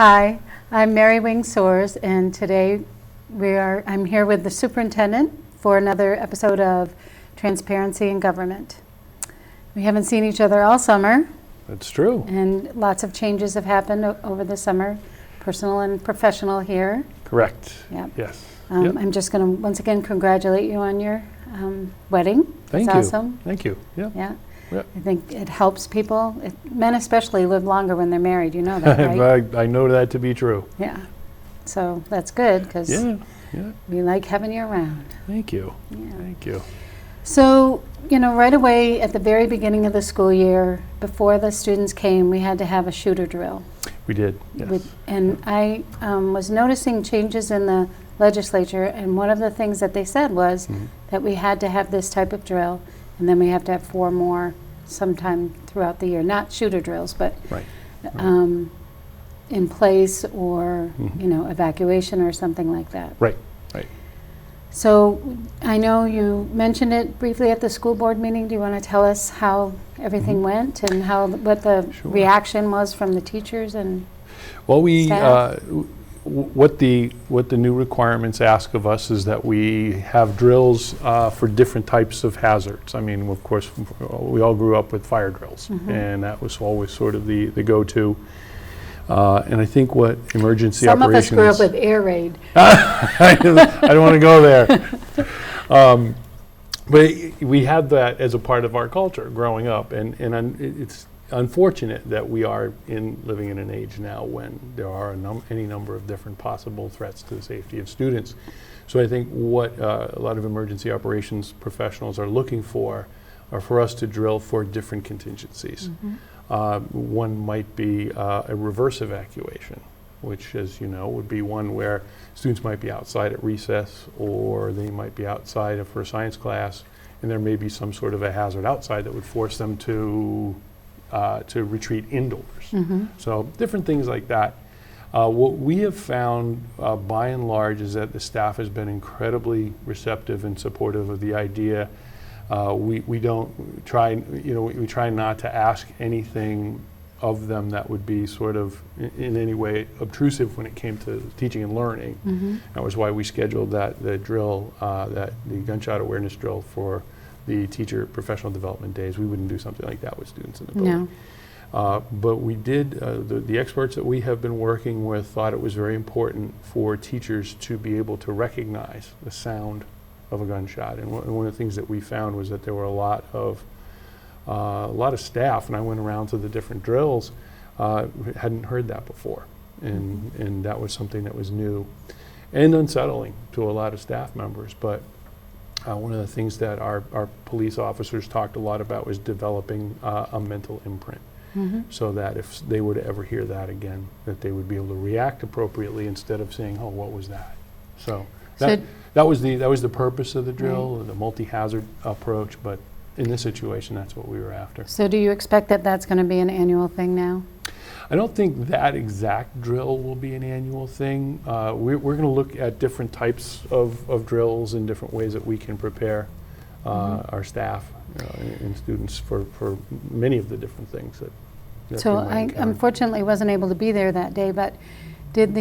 Hi, I'm Mary Wing Soares, and today I'm here with the superintendent for another episode of Transparency in Government. We haven't seen each other all summer. That's true. And lots of changes have happened over the summer, personal and professional here. Correct. Yep. Yes. Yep. I'm just going to once again congratulate you on your wedding. Thank It's you. awesome. Thank you. Yeah. Yeah. Yep. I think it helps people. Men especially live longer when they're married. You know that, right? I know that to be true. Yeah. So that's good because Yeah. we like having you around. Thank you. Yeah. Thank you. So, right away at the very beginning of the school year, before the students came, we had to have a shooter drill. We did. Yes. And I was noticing changes in the legislature, and one of the things that they said was that we had to have this type of drill, and then we have to have 4 more sometime throughout the year. Not shooter drills, but Right. in place or, evacuation or something like that. Right. Right. So I know you mentioned it briefly at the school board meeting. Do you want to tell us how everything went and what the Sure. reaction was from the teachers and Well, staff? what the new requirements ask of us is that we have drills for different types of hazards. I mean, of course, we all grew up with fire drills, and that was always sort of the go-to. And I think what emergency Some operations... of us grew up with air raid. I don't want to go there. But we had that as a part of our culture growing up, and it's unfortunate that we are living in an age now when there are any number of different possible threats to the safety of students. So I think what a lot of emergency operations professionals are looking for are for us to drill for different contingencies. One might be a reverse evacuation, which, as you know, would be one where students might be outside at recess, or they might be outside for a science class, and there may be some sort of a hazard outside that would force them to retreat indoors. So different things like that. What we have found, by and large, is that the staff has been incredibly receptive and supportive of the idea. We don't try, we try not to ask anything of them that would be sort of in any way obtrusive when it came to teaching and learning. That was why we scheduled the drill, the gunshot awareness drill for the teacher professional development days. We wouldn't do something like that with students in the building. No. But we did, the experts that we have been working with thought it was very important for teachers to be able to recognize the sound of a gunshot. And one of the things that we found was that there were a lot of staff, and I went around to the different drills, hadn't heard that before. And that was something that was new and unsettling to a lot of staff members. But one of the things that our police officers talked a lot about was developing a mental imprint. So that if they were to ever hear that again, that they would be able to react appropriately instead of saying, "Oh, what was that?" So that was the purpose of the drill, the multi-hazard approach. But in this situation, that's what we were after. So do you expect that that's going to be an annual thing now? I don't think that exact drill will be an annual thing. We're going to look at different types of drills and different ways that we can prepare our staff and students for many of the different things that So they might I encounter. unfortunately wasn't able to be there that day, but did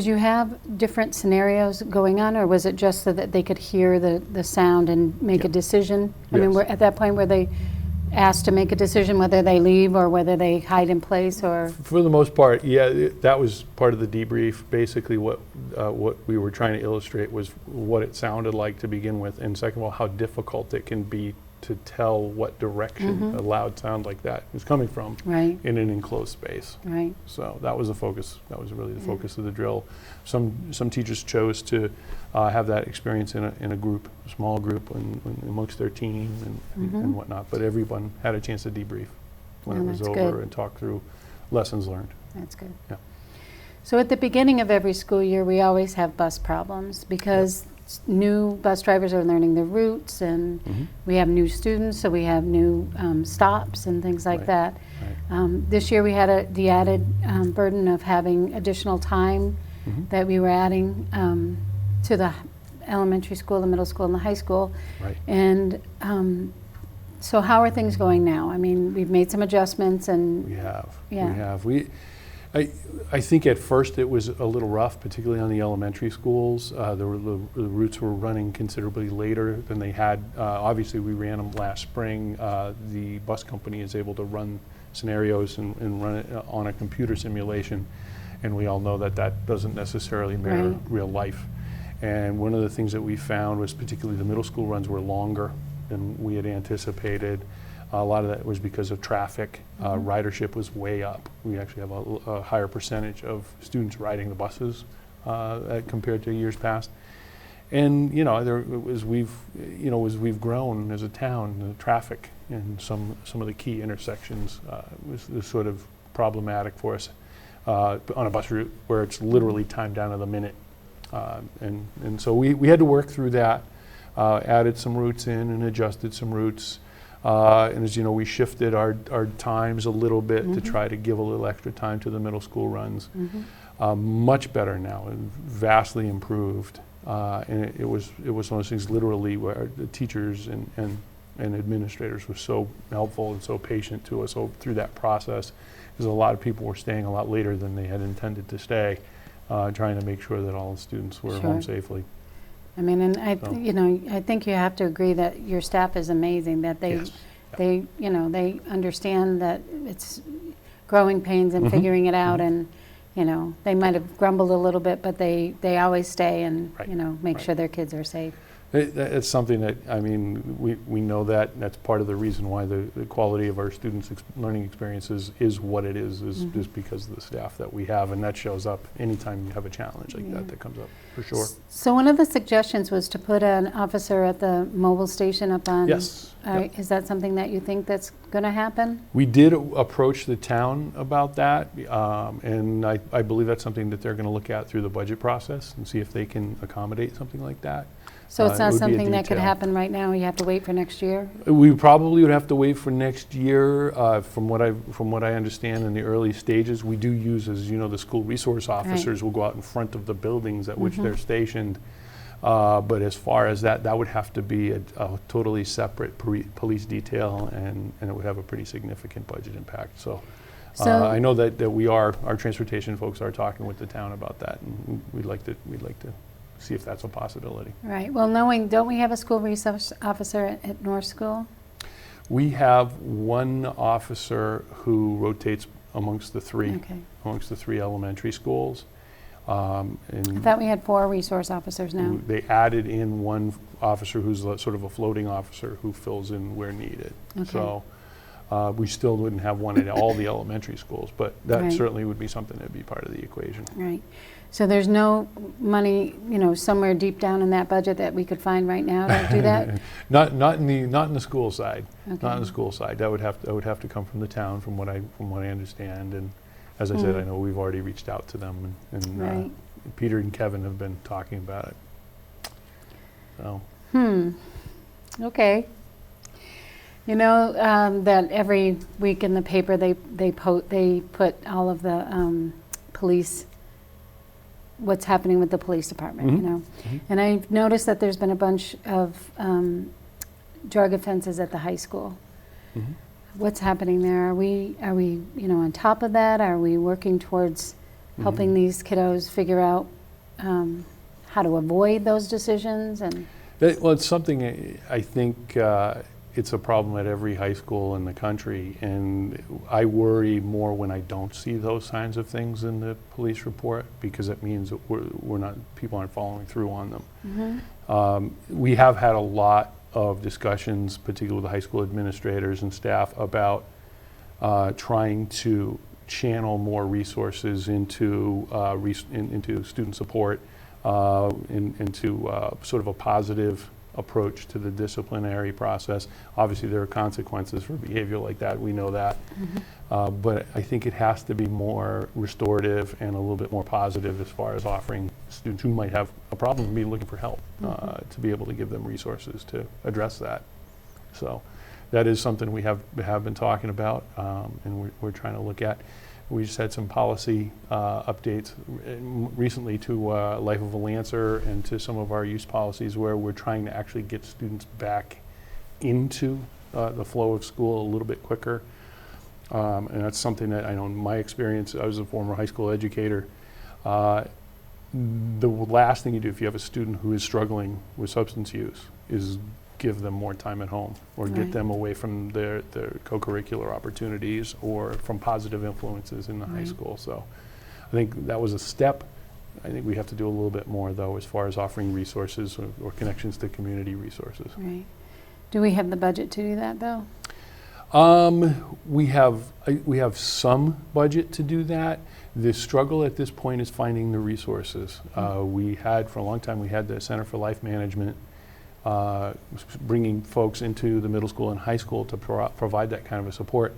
you have different scenarios going on, or was it just so that they could hear the sound and make a decision? I mean, Yes. at that point, were they asked to make a decision whether they leave or whether they hide in place, or? For the most part, yeah, that was part of the debrief. Basically, what we were trying to illustrate was what it sounded like to begin with, and second of all, how difficult it can be to tell what direction a loud sound like that is coming from Right. in an enclosed space. Right. So that was the focus. That was really the focus of the drill. Some teachers chose to have that experience in a group, a small group, amongst their team and whatnot. But everyone had a chance to debrief when it was that's over good. and talk through lessons learned. That's good. Yeah. So at the beginning of every school year, we always have bus problems because new bus drivers are learning the routes, and we have new students, so we have new stops and things like Right. that. Right. This year we had the added burden of having additional time that we were adding to the elementary school, the middle school, and the high school. Right. And so how are things going now? I mean, we've made some adjustments, and We have. Yeah. We have. I think at first it was a little rough, particularly on the elementary schools. The routes were running considerably later than they had. Obviously, we ran them last spring. The bus company is able to run scenarios and run it on a computer simulation, and we all know that that doesn't necessarily mirror Right. real life. And one of the things that we found was particularly the middle school runs were longer than we had anticipated. A lot of that was because of traffic. Ridership was way up. We actually have a higher percentage of students riding the buses compared to years past. And as we've grown as a town, the traffic in some of the key intersections was sort of problematic for us on a bus route where it's literally timed down to the minute. And so we had to work through that, added some routes in and adjusted some routes. And as you know, we shifted our times a little bit to try to give a little extra time to the middle school runs. Much better now, and vastly improved. And it was one of those things literally where the teachers and administrators were so helpful and so patient to us through that process, because a lot of people were staying a lot later than they had intended to stay, trying to make sure that all the students were home safely. I mean, and I think you have to agree that your staff is amazing, that they, Yes. they understand that it's growing pains and figuring it out, and, they might have grumbled a little bit, but they always stay and, Right. make sure their kids are safe. It's something that, we know that, and that's part of the reason why the quality of our students' learning experiences is what it is just because of the staff that we have, and that shows up anytime you have a challenge like that comes up, for sure. So one of the suggestions was to put an officer at the mobile station up on. Yes. Yep. Is that something that you think that's going to happen? We did approach the town about that, and I believe that's something that they're going to look at through the budget process and see if they can accommodate something like that. So it's It not would be a something that could detail. happen right now, you have to wait for next year? We probably would have to wait for next year. From what I understand, in the early stages, we do use, as you know, the school resource officers will go out in front of the buildings at which they're stationed. But as far as that would have to be a totally separate police detail, and it would have a pretty significant budget impact. So I know that our transportation folks are talking with the town about that, and we'd like to see if that's a possibility. Right. Well, don't we have a school resource officer at North School? We have one officer who rotates amongst the three elementary schools. I thought we had 4 resource officers now. They added in one officer who's sort of a floating officer who fills in where needed. Okay. So we still wouldn't have one at all the elementary schools, but that Right. certainly would be something that would be part of the equation. Right. So there's no money, somewhere deep down in that budget that we could find right now to do that? Not in the school side. Okay. Not in the school side. That would have to come from the town, from what I understand. And as I said, I know we've already reached out to them, and Right. Peter and Kevin have been talking about it. So. Okay. That every week in the paper they put all of the police, what's happening with the police department, And I've noticed that there's been a bunch of drug offenses at the high school. What's happening there? Are we on top of that? Are we working towards helping these kiddos figure out how to avoid those decisions? And Well, it's something I think it's a problem at every high school in the country, and I worry more when I don't see those signs of things in the police report, because it means that people aren't following through on them. We have had a lot of discussions, particularly with the high school administrators and staff, about trying to channel more resources into student support, into sort of a positive approach to the disciplinary process. Obviously, there are consequences for behavior like that. We know that. But I think it has to be more restorative and a little bit more positive as far as offering students who might have a problem be looking for help to be able to give them resources to address that. So that is something we have been talking about, and we're trying to look at. We just had some policy updates recently to Life of a Lancer and to some of our use policies, where we're trying to actually get students back into the flow of school a little bit quicker. And that's something that I know in my experience, I was a former high school educator. The last thing you do if you have a student who is struggling with substance use is give them more time at home or get Right. them away from their co-curricular opportunities or from positive influences in the high Right. school. So I think that was a step. I think we have to do a little bit more, though, as far as offering resources or connections to community resources. Right. Do we have the budget to do that, though? We have some budget to do that. The struggle at this point is finding the resources. We had, for a long time, we had the Center for Life Management bringing folks into the middle school and high school to provide that kind of a support.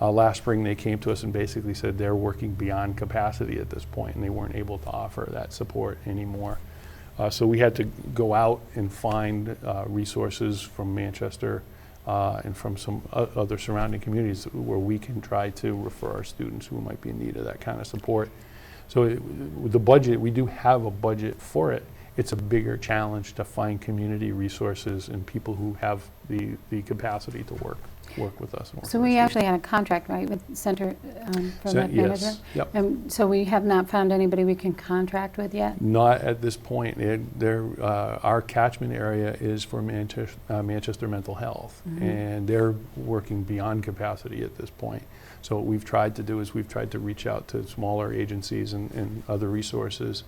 Last spring, they came to us and basically said they're working beyond capacity at this point, and they weren't able to offer that support anymore. So we had to go out and find resources from Manchester and from some other surrounding communities where we can try to refer our students who might be in need of that kind of support. So with the budget, we do have a budget for it. It's a bigger challenge to find community resources and people who have the capacity to work with us. And work So with we our actually had a contract, right, with Center for Life Yes, Management? yep. So we have not found anybody we can contract with yet? Not at this point. Our catchment area is for Manchester Mental Health, and they're working beyond capacity at this point. So what we've tried to do is we've tried to reach out to smaller agencies and other resources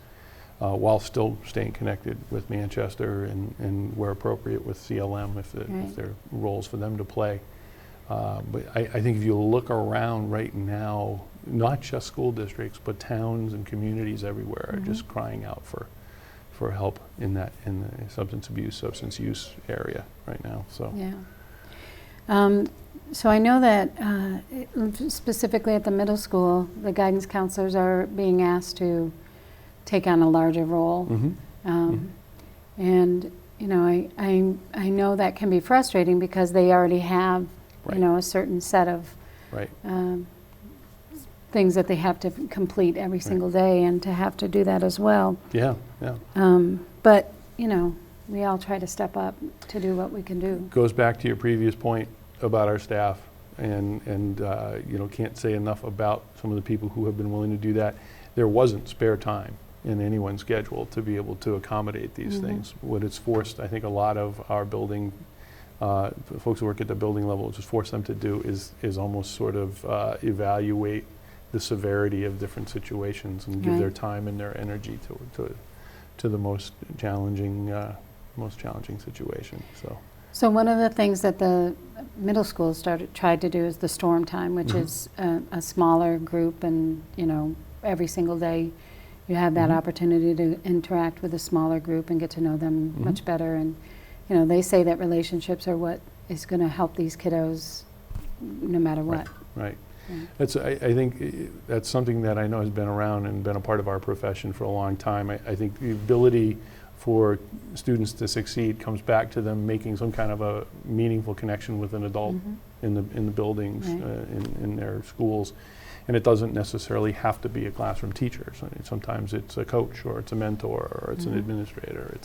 while still staying connected with Manchester and where appropriate with CLM if there are roles for them to play. But I think if you look around right now, not just school districts, but towns and communities everywhere are just crying out for help in the substance abuse, substance use area right now. So Yeah. So I know that specifically at the middle school, the guidance counselors are being asked to take on a larger role. And, you know, I know that can be frustrating because they already have Right. you know, a certain set of right. things that they have to complete every single day, and to have to do that as well. Yeah. But, you know, we all try to step up to do what we can do. Goes back to your previous point about our staff, and you know, can't say enough about some of the people who have been willing to do that. There wasn't spare time in anyone's schedule to be able to accommodate these things. What it's forced, I think, a lot of our building folks who work at the building level, just force them to do is almost sort of evaluate the severity of different situations and give their time and their energy to the most challenging situation. So one of the things that the middle school tried to do is the storm time, which is a smaller group, and you know, every single day you have that opportunity to interact with a smaller group and get to know them much better. And you know, they say that relationships are what is going to help these kiddos no matter what. Right. Yeah. That's, I think that's something that I know has been around and been a part of our profession for a long time. I think the ability for students to succeed comes back to them making some kind of a meaningful connection with an adult in the buildings, in their schools. And it doesn't necessarily have to be a classroom teacher. So sometimes it's a coach, or it's a mentor, or it's an administrator.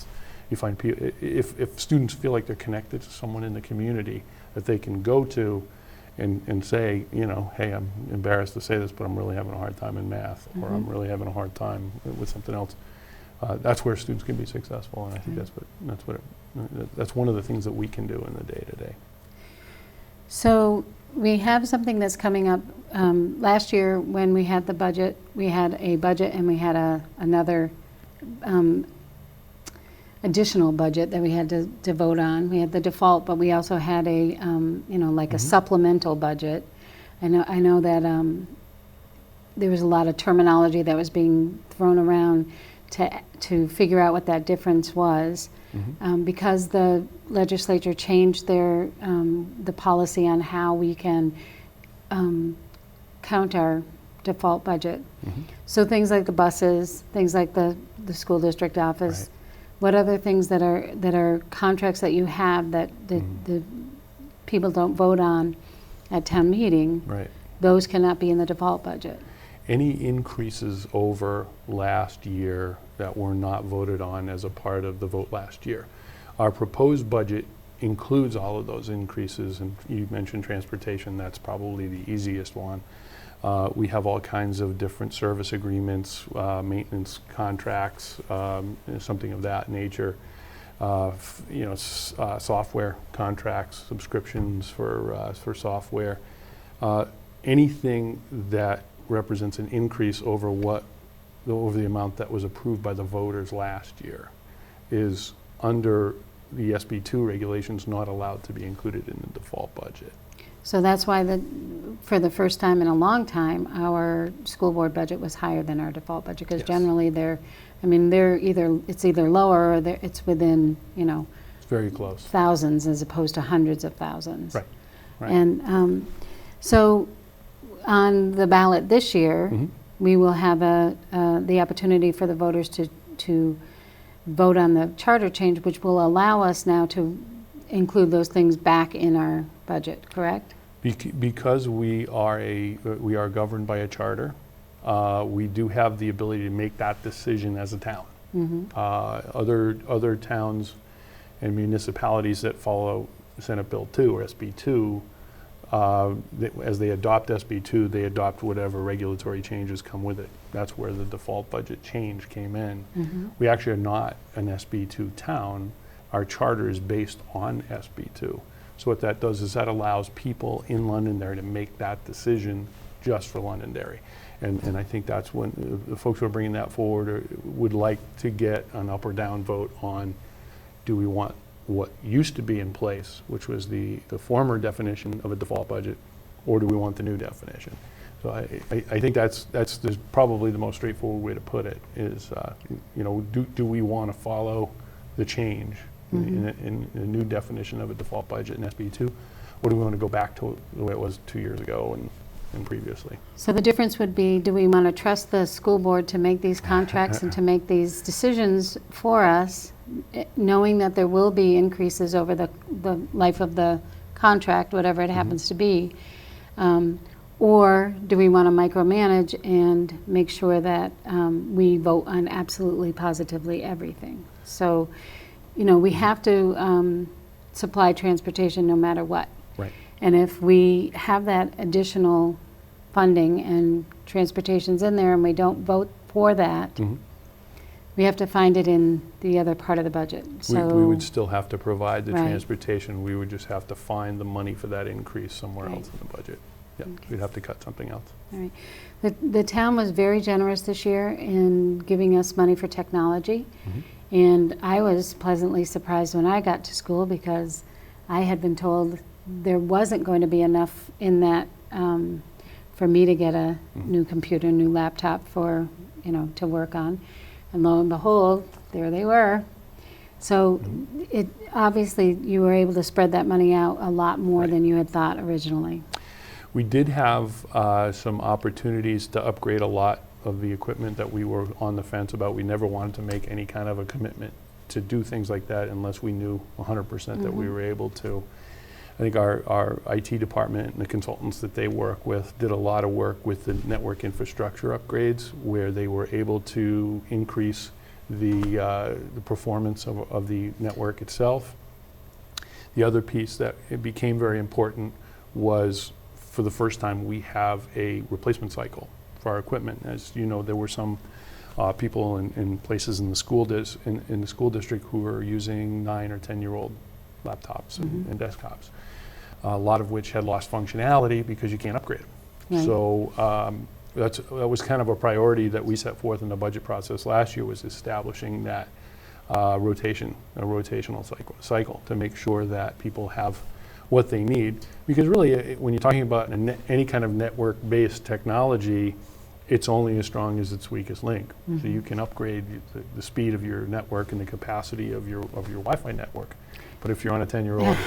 You find if students feel like they're connected to someone in the community that they can go to and say, you know, hey, I'm embarrassed to say this, but I'm really having a hard time in math, or I'm really having a hard time with something else. That's where students can be successful, and I think that's one of the things that we can do in the day-to-day. So we have something that's coming up. Last year when we had the budget, we had a budget and we had another additional budget that we had to vote on. We had the default, but we also had a, you know, like a supplemental budget. I know that there was a lot of terminology that was being thrown around to figure out what that difference was. Because the legislature changed the policy on how we can count our default budget. So things like the buses, things like the school district office. Right. What other things that are contracts that you have that the people don't vote on at town meeting? Right. Those cannot be in the default budget. Any increases over last year that were not voted on as a part of the vote last year. Our proposed budget includes all of those increases. And you mentioned transportation, that's probably the easiest one. We have all kinds of different service agreements, maintenance contracts, something of that nature. Software contracts, subscriptions for software. Anything that represents an increase over the amount that was approved by the voters last year is under the SB2 regulations not allowed to be included in the default budget. So that's why for the first time in a long time, our school board budget was higher than our default budget, because Yes. generally it's either lower or it's within, It's very close. thousands as opposed to hundreds of thousands. Right. Right. And so on the ballot this year, Mhm. we will have the opportunity for the voters to vote on the charter change, which will allow us now to include those things back in our budget, correct? Because we are governed by a charter, we do have the ability to make that decision as a town. Other towns and municipalities that follow Senate Bill 2 or SB2, as they adopt SB2, they adopt whatever regulatory changes come with it. That's where the default budget change came in. We actually are not an SB2 town. Our charter is based on SB2. So what that does is that allows people in Londonderry to make that decision just for Londonderry. And I think that's when the folks who are bringing that forward would like to get an up or down vote on, do we want what used to be in place, which was the former definition of a default budget, or do we want the new definition? So I think that's probably the most straightforward way to put it is, do we want to follow the change in a new definition of a default budget in SB2, or do we want to go back to the way it was 2 years ago and previously? So the difference would be, do we want to trust the school board to make these contracts and to make these decisions for us, knowing that there will be increases over the life of the contract, whatever it happens to be? Or do we want to micromanage and make sure that we vote on absolutely positively everything? So, we have to supply transportation no matter what. Right. And if we have that additional funding and transportation's in there and we don't vote for that, we have to find it in the other part of the budget. So We would still have to provide the Right. transportation. We would just have to find the money for that increase somewhere Right. else in the budget. Yeah, Okay. we'd have to cut something else. All right. The town was very generous this year in giving us money for technology. And I was pleasantly surprised when I got to school, because I had been told there wasn't going to be enough in that for me to get a new computer, new laptop for, to work on. And lo and behold, there they were. So it obviously you were able to spread that money out a lot more Right. than you had thought originally. We did have some opportunities to upgrade a lot of the equipment that we were on the fence about. We never wanted to make any kind of a commitment to do things like that unless we knew 100% that we were able to. I think our IT department and the consultants that they work with did a lot of work with the network infrastructure upgrades, where they were able to increase the performance of the network itself. The other piece that it became very important was, for the first time, we have a replacement cycle for our equipment. As you know, there were some people in places in the school district who were using 9 or 10-year-old laptops and desktops, a lot of which had lost functionality because you can't upgrade them. Right. So that was kind of a priority that we set forth in the budget process last year, was establishing that rotational cycle to make sure that people have what they need. Because really, when you're talking about any kind of network-based technology, it's only as strong as its weakest link. So you can upgrade the speed of your network and the capacity of your Wi-Fi network. But if you're on a 10-year-old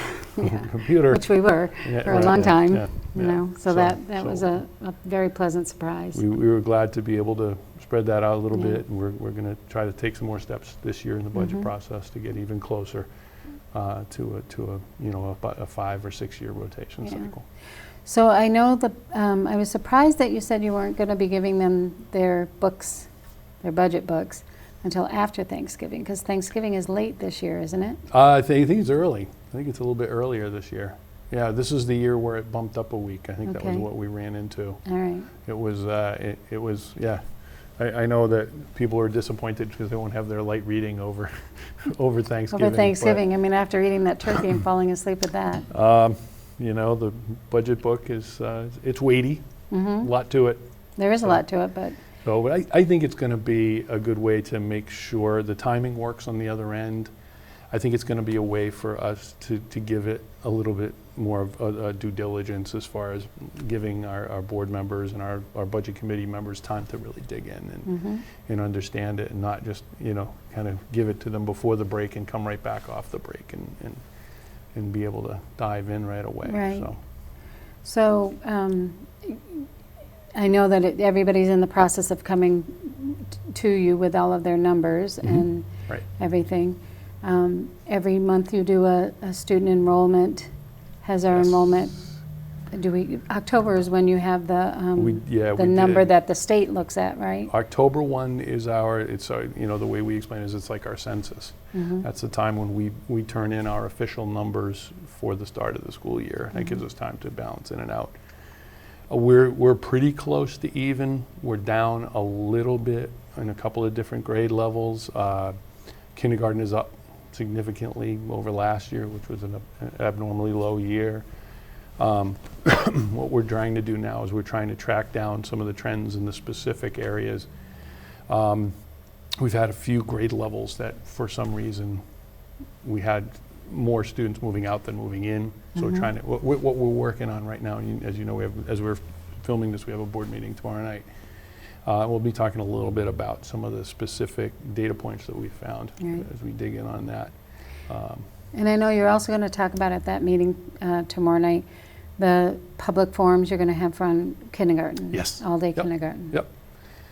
computer, Which we were Yeah, for a right, long yeah, time, yeah. So that was a very pleasant surprise. we were glad to be able to spread that out a little Yeah. bit, and we're going to try to take some more steps this year in the budget process to get even closer to a 5 or 6 year rotation Yeah. cycle. So I know I was surprised that you said you weren't going to be giving them their books, their budget books, until after Thanksgiving, because Thanksgiving is late this year, isn't it? I think it's early. I think it's a little bit earlier this year. Yeah, this is the year where it bumped up a week. I think that was Okay. what we ran into. All right. It was, yeah. I know that people are disappointed because they won't have their light reading over over Thanksgiving. Over Thanksgiving, I mean, after eating that turkey and falling asleep with that. You know, the budget book is, it's weighty, a lot to it. There is a lot to it, but So, but I think it's going to be a good way to make sure the timing works on the other end. I think it's going to be a way for us to give it a little bit more of a due diligence as far as giving our board members and our budget committee members time to really dig in and understand it, and not just, you know, kind of give it to them before the break and come right back off the break and be able to dive in right away. Right. So, I know that everybody's in the process of coming to you with all of their numbers and right. everything. Every month you do a student enrollment. Has our Yes. enrollment, October is when you have the we number did. that the state looks at, right? October 1 is you know, the way we explain it is it's like our census. That's the time when we turn in our official numbers for the start of the school year. That gives us time to balance in and out. We're pretty close to even. We're down a little bit in a couple of different grade levels. Kindergarten is up significantly over last year, which was an abnormally low year. What we're trying to do now is we're trying to track down some of the trends in the specific areas. We've had a few grade levels that for some reason we had more students moving out than moving in. So we're trying to, what we're working on right now, and as you know, as we're filming this, we have a board meeting tomorrow night. We'll be talking a little bit about some of the specific data points that we found as we dig in on that. And I know you're also going to talk about at that meeting tomorrow night, the public forums you're going to have for kindergarten. Yes. All-day Yep. kindergarten. Yep.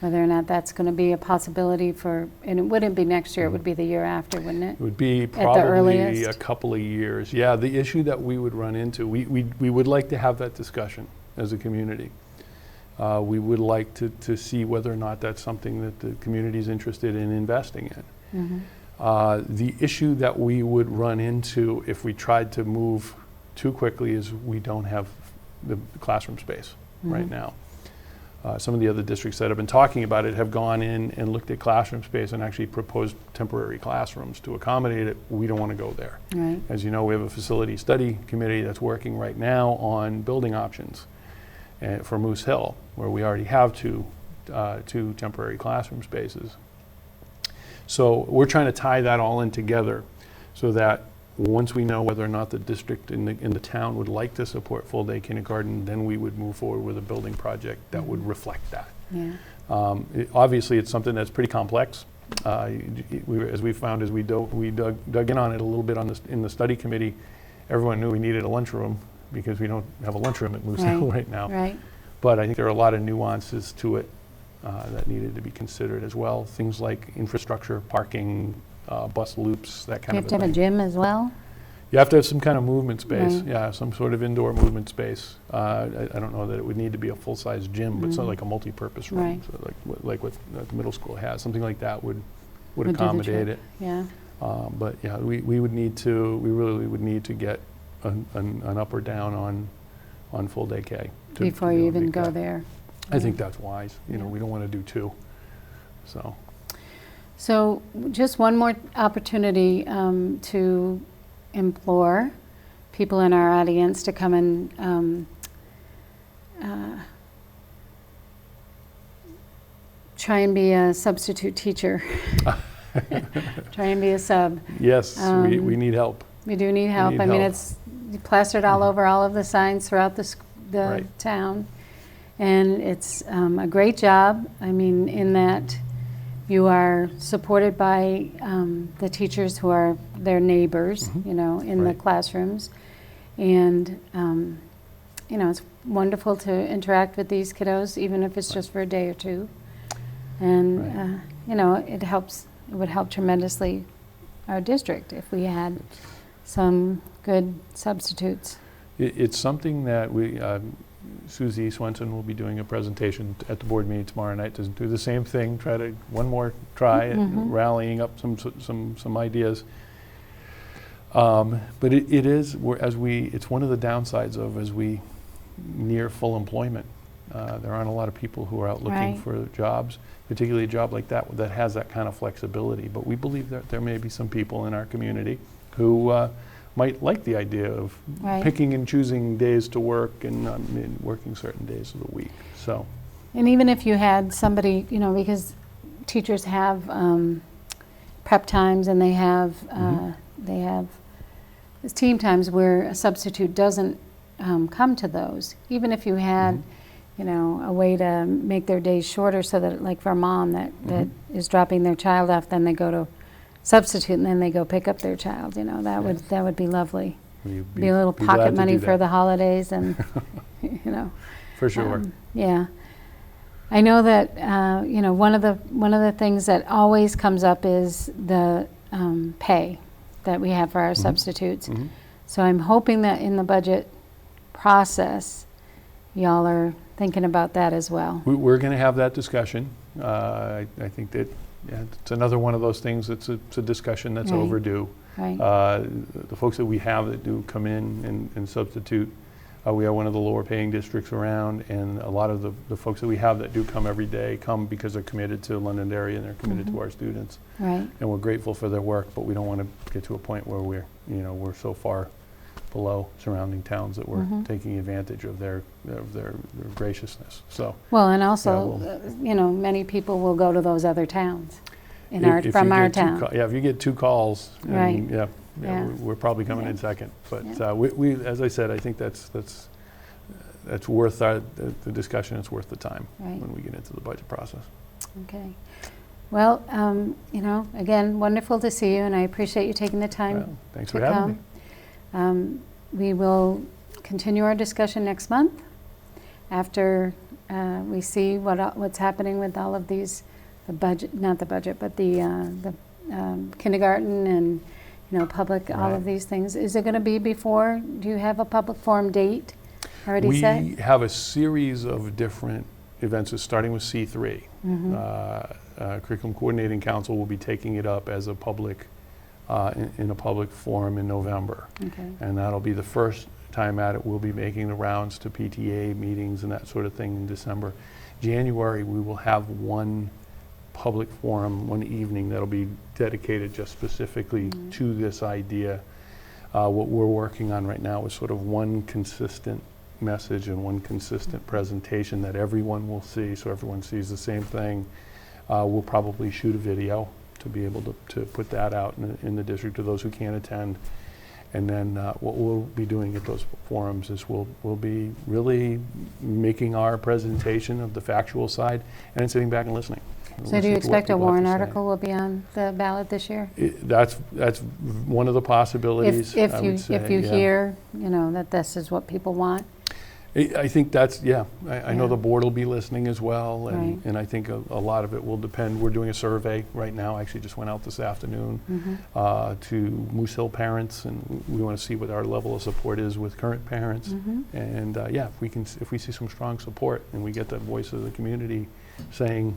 Whether or not that's going to be a possibility for, and it wouldn't be next year, it would be the year after, wouldn't it? It would be the probably earliest? a couple of years. Yeah, the issue that we would run into, we would like to have that discussion as a community. We would like to see whether or not that's something that the community is interested in investing in. The issue that we would run into if we tried to move too quickly is we don't have the classroom space right now. Some of the other districts that have been talking about it have gone in and looked at classroom space and actually proposed temporary classrooms to accommodate it. We don't want to go there. Right. As you know, we have a facility study committee that's working right now on building options for Moose Hill, where we already have two temporary classroom spaces. So we're trying to tie that all in together so that once we know whether or not the district in the town would like to support full-day kindergarten, then we would move forward with a building project that would reflect that. Yeah. Obviously, it's something that's pretty complex. As we found as we dug in on it a little bit in the study committee, everyone knew we needed a lunchroom because we don't have a lunchroom at Moose Hill right now. Right. But I think there are a lot of nuances to it that needed to be considered as well. Things like infrastructure, parking, bus loops, that Do kind you of have to have a thing. gym as well? You have to have some kind of movement space, Right. yeah, some sort of indoor movement space. I don't know that it would need to be a full-size gym, but sort of like a multi-purpose room, Right. so like what the middle school has. Something like that would do the accommodate trick. it. Yeah. But yeah, we really would need to get an up or down on full-day K. to Before be you able to even make go that. there. I think that's wise. Yeah. We don't want to do two. So. So just one more opportunity to implore people in our audience to come and try and be a substitute teacher. Try and be a sub. Yes, we need help. We do need help. need I mean, help. it's plastered all over all of the signs throughout the Right. town. And it's a great job. I mean, in that you are supported by the teachers who are their neighbors, in the Right. classrooms. And, it's wonderful to interact with these kiddos, even if it's just for a day or two. And, it would help tremendously our district if we had some good substitutes. It's something that Susie Swenson will be doing a presentation at the board meeting tomorrow night to do the same thing, one more try at rallying up some ideas. But it is, it's one of the downsides of as we near full employment. There aren't a lot of people who are out looking Right. for jobs, particularly a job like that has that kind of flexibility. But we believe that there may be some people in our community who might like the idea of Right. picking and choosing days to work and working certain days of the week. So, And even if you had somebody, because teachers have prep times and they have team times where a substitute doesn't come to those. Even if you had, a way to make their days shorter so that, like for a mom that is dropping their child off, then they go to substitute and then they go pick up their child, that would be lovely. we'd Be a little be glad pocket to money do for that. the holidays and, For sure. yeah. I know that, one of the things that always comes up is the pay that we have for our substitutes. Mhm. So I'm hoping that in the budget process, y'all are thinking about that as well. We're going to have that discussion. I think that it's another one of those things it's a discussion that's Right. overdue. Right. The folks that we have that do come in and substitute, we are one of the lower paying districts around, and a lot of the folks that we have that do come every day come because they're committed to Londonderry and they're committed to our students. Right. And we're grateful for their work, but we don't want to get to a point where we're so far below surrounding towns that we're taking advantage of their graciousness. So Well, and also, many people will go to those other towns from our town. if you get 2 calls, Right. yeah, Yeah. we're probably coming in second. But we, as I said, I think that's worth the discussion. It's worth the time Right. when we get into the budget process. Okay. Well, again, wonderful to see you, and I appreciate you taking the time Well, thanks to for having me. come. We will continue our discussion next month after we see what's happening with all of these, not the budget, but the kindergarten and public, all Right. of these things. Is it going to be before? Do you have a public forum date already set? We have a series of different events, starting with C3. Curriculum Coordinating Council will be taking it up as a public, in a public forum in November. Okay. And that'll be the first time at it. We'll be making the rounds to PTA meetings and that sort of thing in December. January, we will have one public forum, one evening that'll be dedicated just specifically to this idea. What we're working on right now is sort of one consistent message and one consistent presentation that everyone will see, so everyone sees the same thing. We'll probably shoot a video to be able to put that out in the district to those who can't attend. And then what we'll be doing at those forums is we'll be really making our presentation of the factual side and then sitting back and listening. So do you expect a warrant article will be on the ballot this year? That's one of the possibilities. If I you would say, yeah. hear, that this is what people want. I think that's, I know Yeah. the board will be listening as well, Right. and I think a lot of it will depend. We're doing a survey right now, actually just went out this afternoon to Moose Hill parents, and we want to see what our level of support is with current parents. And if we see some strong support and we get the voice of the community saying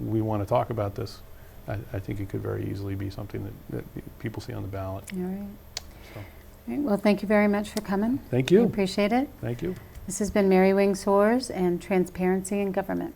we want to talk about this, I think it could very easily be something that people see on the ballot. All right. So, All right. Well, thank you very much for coming. thank I you. appreciate it. Thank you. This has been Mary Wing Soares and Transparency in Government.